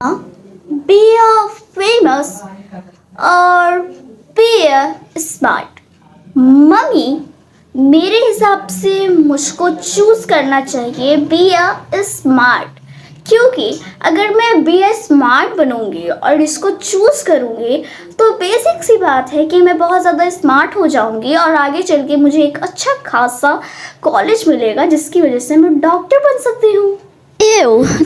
Be a famous और be a smart। Mummy, मेरे हिसाब से मुझको चूज करना चाहिए बी अ स्मार्ट, क्योंकि अगर मैं बी अ स्मार्ट बनूंगी और इसको चूज करूंगी तो बेसिक सी बात है कि मैं बहुत ज़्यादा स्मार्ट हो जाऊंगी और आगे चल के मुझे एक अच्छा खासा कॉलेज मिलेगा जिसकी वजह से मैं डॉक्टर बन सकती हूँ।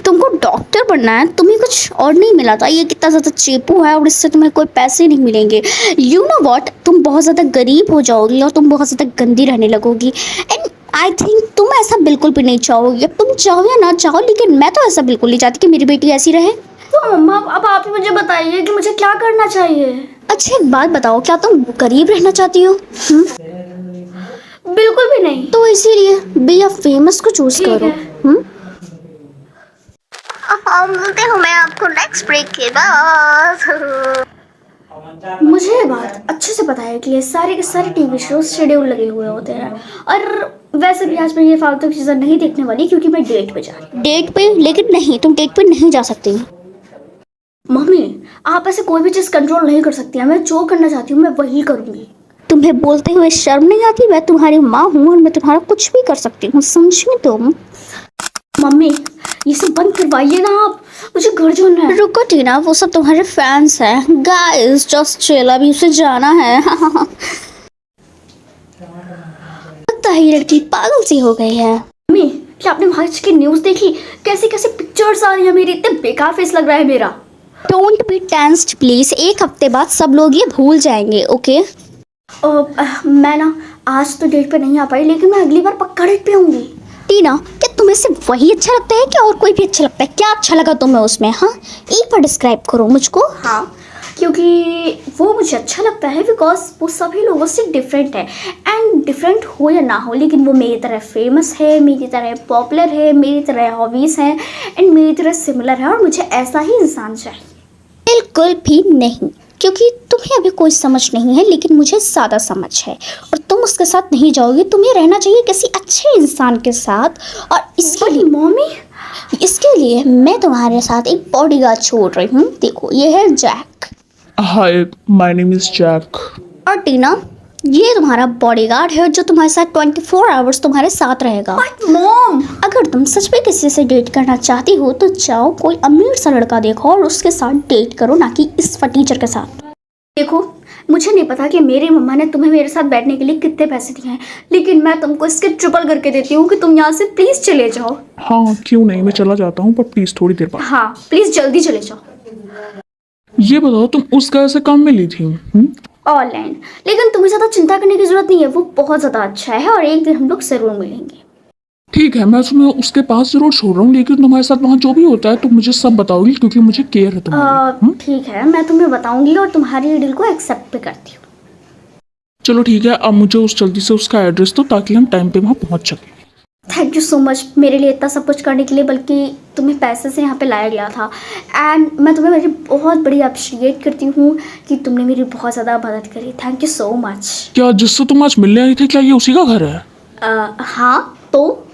तुमको डॉक्टर बनना है, तुम्हें कुछ और नहीं मिला था? ये कितना ज़्यादा चेपू है और इससे तुम्हें कोई पैसे नहीं मिलेंगे। यू नो वॉट, तुम बहुत ज़्यादा गरीब हो जाओगी और तुम बहुत ज़्यादा गंदी रहने लगोगी। एंड आई थिंक तुम ऐसा बिल्कुल भी नहीं चाहोगी। अब तुम चाहो या ना चाहो, लेकिन मैं तो ऐसा बिल्कुल नहीं चाहती कि मेरी बेटी ऐसी रहे। तो मम्मा, अब आप ही मुझे बताइए कि मुझे क्या करना चाहिए। अच्छा एक बात बताओ, क्या तुम गरीब रहना चाहती हो? बिल्कुल भी नहीं। तो इसीलिए बी अ फेमस को चूज करो। मिलते हूँ मैं आपको नेक्स्ट ब्रेक के बाद। मुझे ये बात अच्छे से पता है कि ये सारे के सारे टीवी शो शेड्यूल लगे हुए होते हैं, और वैसे भी आज मैं ये फालतू की चीज़ें नहीं देखने वाली क्योंकि मैं डेट पे जा रही हूँ। डेट पे? लेकिन नहीं, तुम डेट पे नहीं जा सकती। मम्मी, आप ऐसे कोई भी चीज़ कंट्रोल नहीं कर सकती हैं। मैं जो करना चाहती हूँ मैं वही करूँगी। तुम्हें बोलते हुए शर्म नहीं आती? मैं तुम्हारी माँ हूँ और मैं तुम्हारा कुछ भी कर सकती हूँ, समझी तुम? मम्मी, ये सब बंद करवाइए ना आप, मुझे घर जाना है। रुको टीना, वो सब तुम्हारे फैंस हैं। गाइस जस्ट चिल, अभी उसे जाना है। लगता है ये लड़की पागल सी हो गई है। मम्मी, क्या आपने आज की न्यूज़ देखी? कैसी कैसी पिक्चर्स आ रही है मेरी, इतने बेकार फेस लग रहा है मेरा। डोंट बी टेंस्ड प्लीज, एक हफ्ते बाद सब लोग ये भूल जाएंगे, ओके? मैं ना आज तो डेट पे नहीं आ पाई, लेकिन मैं अगली बार पक्का डेट पे आऊंगी। टीना, क्या तुम्हें सिर्फ वही अच्छा लगता है कि और कोई भी अच्छा लगता है? क्या अच्छा लगा तुम्हें उसमें? हाँ, एक बार डिस्क्राइब करो मुझको। हाँ, क्योंकि वो मुझे अच्छा लगता है बिकॉज वो सभी लोगों से डिफरेंट है। एंड डिफरेंट हो या ना हो, लेकिन वो मेरी तरह फेमस है, मेरी तरह पॉपुलर है, मेरी तरह हॉबीज़ हैं एंड मेरी तरह सिमिलर है, और मुझे ऐसा ही इंसान चाहिए। बिल्कुल भी नहीं, क्योंकि तुम्हें अभी कोई समझ नहीं है, लेकिन मुझे ज़्यादा समझ है और तुम उसके साथ नहीं जाओगी। तुम्हें रहना चाहिए किसी अच्छे इंसान के साथ, और इसके लिए मम्मी, इसके लिए मैं तुम्हारे साथ एक बॉडीगार्ड छोड़ रही हूँ। देखो, ये है Jack. Hi, my name is Jack. और टीना, ये तुम्हारा बॉडीगार्ड है जो तुम्हारे साथ 24 आवर्स तुम्हारे साथ रहेगा। बट मॉम, अगर तुम सच में किसी से डेट करना चाहती हो तो जाओ कोई अमीर सा लड़का देखो और उसके साथ डेट करो, ना कि इस फटीचर के साथ। देखो, मुझे नहीं पता कि मेरी मम्मा ने तुम्हें मेरे साथ बैठने के लिए कितने पैसे दिए हैं, लेकिन मैं तुमको इसके ट्रिपल करके देती हूँ कि तुम यहाँ से प्लीज चले जाओ। हाँ, क्यों नहीं, मैं चला जाता हूँ, पर प्लीज थोड़ी देर बाद। हाँ प्लीज जल्दी चले जाओ। ये बताओ, तुम उस गाय से काम में ली थी? ऑनलाइन, लेकिन तुम्हें ज़्यादा चिंता करने की जरूरत नहीं है, वो बहुत ज़्यादा अच्छा है और एक दिन हम लोग जरूर मिलेंगे। ठीक है, मैं तुम्हें उसके पास जरूर छोड़ रहा हूँ, लेकिन तुम्हारे साथ वहाँ जो भी होता है तुम मुझे सब बताओगी, क्योंकि मुझे केयर है तुम्हारी। ठीक है, मैं तुम्हें बताऊंगी और तुम्हारी डील को एक्सेप्ट भी करती हूँ। चलो ठीक है, अब मुझे जल्दी से उसका एड्रेस दो ताकि हम टाइम पे वहाँ पहुँच सकें। थैंक यू सो मच मेरे लिए इतना सब कुछ करने के लिए, बल्कि तुम्हें पैसे से यहाँ पे लाया गया था। एंड मैं तुम्हें मेरी बहुत बड़ी अप्रिशिएट करती हूँ कि तुमने मेरी बहुत ज़्यादा मदद करी। Thank you so much. क्या जिससे तुम आज मिलने आई थे, क्या ये उसी का घर है? हाँ, तो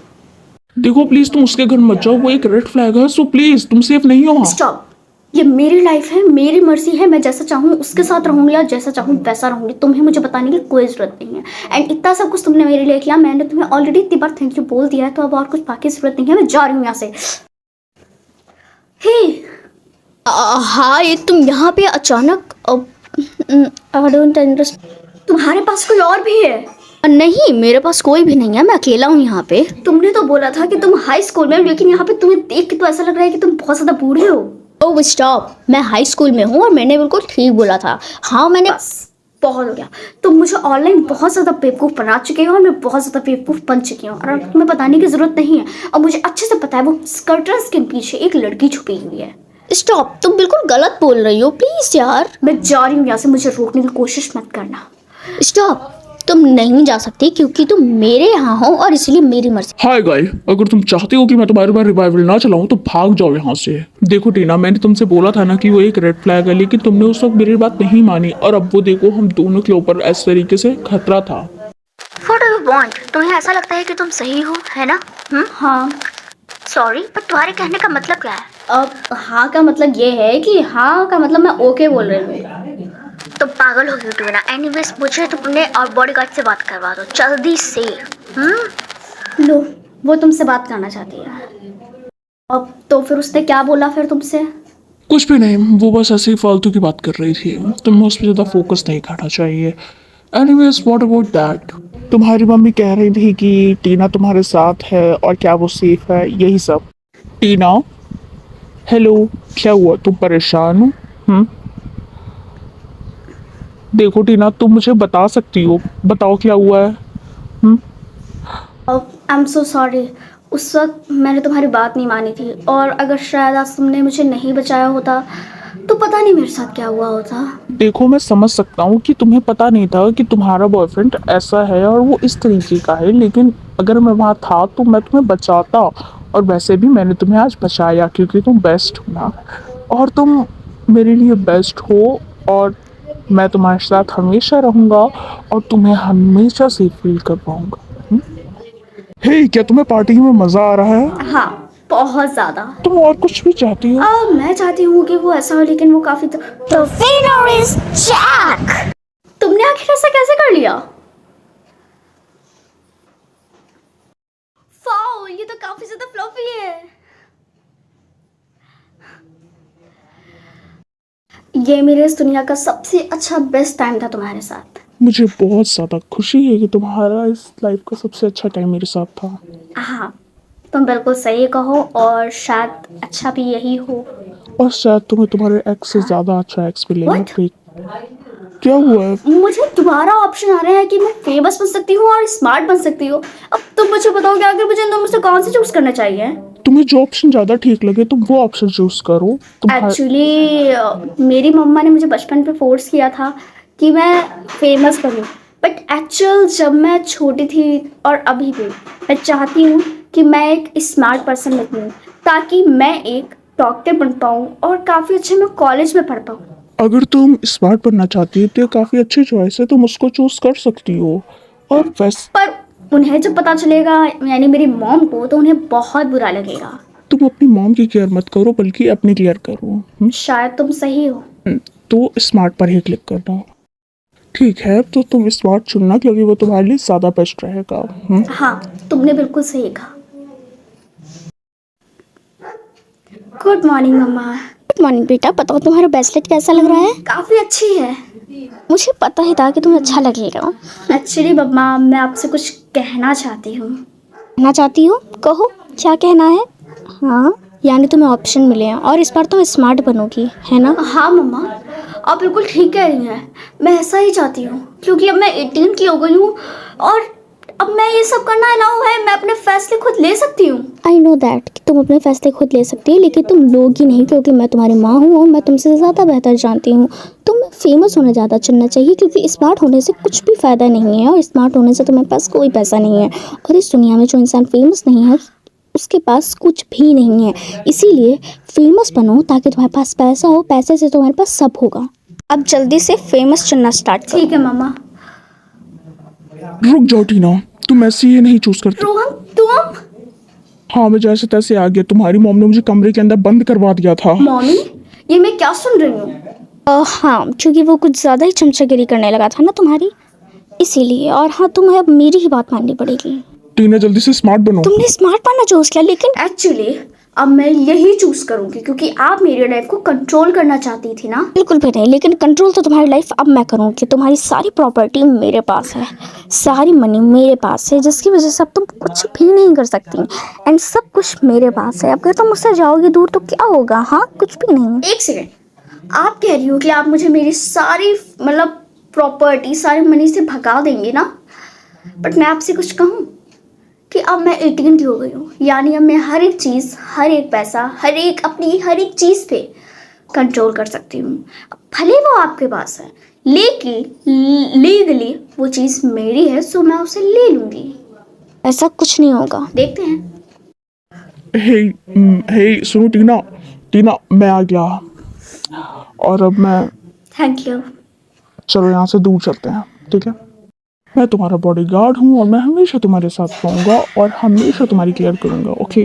देखो प्लीज, तुम उसके घर मत जाओ, वो एक रेड फ्लैग है, सो प्लीज तुम सेफ नहीं हो वहाँ। स्टॉप। ये मेरी लाइफ है, मेरी मर्जी है, मैं जैसा चाहूँ उसके साथ रहूँगी या जैसा चाहूँ वैसा रहूँगी। तुम्हें मुझे बताने की कोई ज़रूरत नहीं है। एंड इतना सब कुछ तुमने मेरे लिए किया, मैंने तुम्हें ऑलरेडी इतनी बार थैंक यू बोल दिया है, तो अब और कुछ बाकी ज़रूरत नहीं है। मैं जा रही हूँ यहाँ से। हे हाँ, एक तुम यहाँ पे अचानक, आई डोंट अंडरस्टैंड। तुम्हारे पास कोई और भी है? नहीं, मेरे पास कोई भी नहीं है, मैं अकेला हूँ यहाँ पे। तुमने तो बोला था कि तुम हाई स्कूल में हो, लेकिन यहाँ पे तुम्हें देख के तो ऐसा लग रहा है कि तुम बहुत ज़्यादा बूढ़े हो। ओह स्टॉप, मैं हाई स्कूल में हूँ और मैंने बिल्कुल ठीक बोला था। हाँ मैंने, बहुत हो गया। तुम मुझे ऑनलाइन बहुत ज़्यादा बेवकूफ़ बना चुके हो और मैं बहुत ज़्यादा बेवकूफ़ बन चुकी हूँ, और तुम्हें बताने की ज़रूरत नहीं है। और मुझे अच्छे से पता है वो स्कर्टर्स के पीछे एक लड़की छुपी हुई है। स्टॉप, तुम बिल्कुल गलत बोल रही हो, प्लीज़ यार। मैं जा रही हूँ यहाँ से, मुझे रोकने की कोशिश मत करना। स्टॉप, तुम नहीं जा सकती क्योंकि तुम मेरे यहाँ हो और इसलिए मेरी मर्जी। हाय गाइस, अगर तुम चाहते हो कि मैं तुम्हारे बार रिवाइवल ना चलाऊं तो भाग जाओ यहाँ से। देखो टीना, मैंने तुमसे बोला था ना कि वो एक रेड फ्लैग है, लेकिन तुमने उस वक्त मेरी बात नहीं मानी, और अब वो देखो हम दोनों के ऊपर इस तरीके से खतरा था। What do you want? तुम्हें ऐसा लगता है कि तुम सही हो, है ना? हाँ। सॉरी, पर तुम्हारे कहने का मतलब क्या है? अब हाँ का मतलब ये है कि हाँ का मतलब मैं ओके बोल रही हूँ। तो पागल हो गई तुम ना। एनीवेज मुझे तुमने और बॉडीगार्ड से बात करवा दो जल्दी से। लो, वो तुमसे बात करना चाहती है। अब तो फिर उसने क्या बोला फिर तुमसे? कुछ भी नहीं, वो बस ऐसे ही फालतू की बात कर रही थी। तुम्हें उस पर ज़्यादा फोकस नहीं करना चाहिए। एनीवेज व्हाट अबाउट दैट, तुम्हारी मम्मी कह रही थी कि टीना तुम्हारे साथ है और क्या वो सेफ है, यही सब। टीना, हेलो, क्या हुआ, तुम परेशान हो? देखो टीना, तुम मुझे बता सकती हो, बताओ क्या हुआ है। I am so sorry. उस वक्त मैंने तुम्हारी बात नहीं मानी थी, और अगर शायद आज तुमने मुझे नहीं बचाया होता तो पता नहीं मेरे साथ क्या हुआ होता। देखो, मैं समझ सकता हूँ कि तुम्हें पता नहीं था कि तुम्हारा बॉयफ्रेंड ऐसा है और वो इस तरीके का है, लेकिन अगर मैं वहाँ था तो मैं तुम्हें बचाता। और वैसे भी मैंने तुम्हें आज बचाया क्योंकि तुम बेस्ट हो ना, और तुम मेरे लिए बेस्ट हो। और मैं तुम्हारे साथ हमेशा रहूँगा और तुम्हें हमेशा सेफ फील कर पाऊँगा। हे, क्या तुम्हें पार्टी में मज़ा आ रहा है? हाँ, बहुत ज़्यादा। तुम और कुछ भी चाहती हो? मैं चाहती हूँ कि वो ऐसा हो, लेकिन वो काफ़ी तो winner is Jack! तुमने आखिर ऐसा कैसे कर लिया? वाओ, ये तो काफी ज्यादा फ्लफी है। ये मेरे इस दुनिया का सबसे अच्छा बेस्ट टाइम था तुम्हारे साथ। मुझे बहुत ज़्यादा खुशी है कि तुम्हारा इस लाइफ का सबसे अच्छा टाइम मेरे साथ था। हाँ, तुम बिल्कुल सही कहो, और शायद अच्छा भी यही हो। और शायद तुम्हें तुम्हारे एक्स से ज़्यादा अच्छा एक्स मिले। What? क्या हुआ है? मुझे दोबारा ऑप्शन आ रहे हैं कि मैं फेमस बन सकती हूँ और स्मार्ट बन सकती हूँ। अब तुम मुझे बताओ कि आखिर मुझे इन दोनों में से कौन सा चूज करना चाहिए? तुम्हें जो ऑप्शन ज़्यादा ठीक लगे तुम वो ऑप्शन चूज करो। एक्चुअली मेरी मम्मा ने मुझे बचपन पे फोर्स किया था कि मैं फेमस बनूं, बट एक्चुअल जब मैं छोटी थी और अभी भी मैं चाहती हूँ कि मैं एक स्मार्ट पर्सन बनूं, ताकि मैं एक डॉक्टर बन पाऊँ और काफ़ी अच्छे मैं कॉलेज में पढ़ पाऊँ। अगर तुम स्मार्ट बनना चाहती हो तो ये काफ़ी अच्छी चॉइस है, तुम उसको चूज कर सकती हो। और वैसे पर उन्हें जब पता चलेगा, यानी मेरी मॉम को, तो उन्हें बहुत बुरा लगेगा। तुम अपनी मॉम की केयर मत करो बल्कि अपनी केयर करो। शायद तुम सही हो। तो स्मार्ट पर ही क्लिक करना। ठीक है, तो तुम स्मार्ट चुनना क्योंकि वो तुम्हारे लिए ज़्यादा बेस्ट रहेगा। हाँ, तुमने बिल्कुल सही कहा। गुड मॉर्निंग मम्मा। गुड मॉर्निंग बेटा, बताओ तुम्हारा ब्रेसलेट कैसा लग रहा है? काफ़ी अच्छी है। मुझे पता ही था कि तुम्हें अच्छा लगेगा। एक्चुअली मम्मा, मैं आपसे कुछ कहना चाहती हूँ। कहना चाहती हो? कहो, क्या कहना है? हाँ, यानी तुम्हें ऑप्शन मिले हैं और इस बार तुम स्मार्ट बनोगी, है ना? हाँ मम्मा, आप बिल्कुल ठीक कह रही हैं। मैं ऐसा ही चाहती हूँ, क्योंकि अब मैं 18 की हो गई हूँ, और अब मैं ये सब करना अलाउ है। मैं अपने फैसले खुद ले सकती हूँ। आई नो दैट कि तुम अपने फैसले खुद ले सकती हो, लेकिन तुम लोगी नहीं, क्योंकि मैं तुम्हारी माँ हूँ और मैं तुमसे ज़्यादा बेहतर जानती हूँ। तुम्हें फेमस होना ज़्यादा चुनना चाहिए, क्योंकि स्मार्ट होने से कुछ भी फ़ायदा नहीं है, और स्मार्ट होने से तुम्हारे पास कोई पैसा नहीं है। और इस दुनिया में जो इंसान फेमस नहीं है उसके पास कुछ भी नहीं है। इसीलिए फेमस बनो ताकि तुम्हारे पास पैसा हो, पैसे से तुम्हारे पास सब होगा। अब जल्दी से फेमस चुनना स्टार्ट करो। ठीक है मम्मा। रुक जाओ टीना, तुम ऐसे ही नहीं चूज करती। रोहन, तुम? हाँ, मैं जैसे तैसे आ गया। तुम्हारी मॉम ने मुझे कमरे के अंदर बंद करवा दिया था। मम्मी, ये मैं क्या सुन रही हूँ? हाँ, क्योंकि वो कुछ ज़्यादा ही चमचागिरी करने लगा था ना तुम्हारी, इसीलिए। और हाँ, तुम्हें अब मेरी ही बात माननी पड़ेगी। टीना, जल्दी से स्मार्ट बनो। तुमने स्मार्ट बनना चूज किया, लेकिन एक्चुअली अब मैं यही चूज करूंगी, क्योंकि आप मेरी लाइफ को कंट्रोल करना चाहती थी ना। बिल्कुल भी नहीं। लेकिन कंट्रोल तो तुम्हारी लाइफ अब मैं करूँगी। तुम्हारी सारी प्रॉपर्टी मेरे पास है, सारी मनी मेरे पास है, जिसकी वजह से अब तुम कुछ भी नहीं कर सकती, एंड सब कुछ मेरे पास है। अगर तुम मुझसे जाओगी दूर तो क्या होगा? हाँ, कुछ भी नहीं। एक सेकेंड, आप कह रही हो कि आप मुझे मेरी सारी मतलब प्रॉपर्टी, सारी मनी से भगा देंगे ना? बट मैं आपसे कुछ कहूँ कि अब मैं 18 की हो गई हूँ, यानी अब मैं हर एक चीज़, हर एक पैसा, हर एक चीज़ पे कंट्रोल कर सकती हूँ। भले वो आपके पास है, लेकिन लीगली वो चीज़ मेरी है, सो मैं उसे ले लूँगी। ऐसा कुछ नहीं होगा। देखते हैं। हे, हे सुनो टीना, टीना मैं आ गया। और अब मैं, थैंक यू। चलो यहाँ से दूर चलते हैं, ठीक है? मैं तुम्हारा बॉडीगार्ड हूँ और मैं हमेशा तुम्हारे साथ रहूँगा और हमेशा तुम्हारी केयर करूँगा, ओके?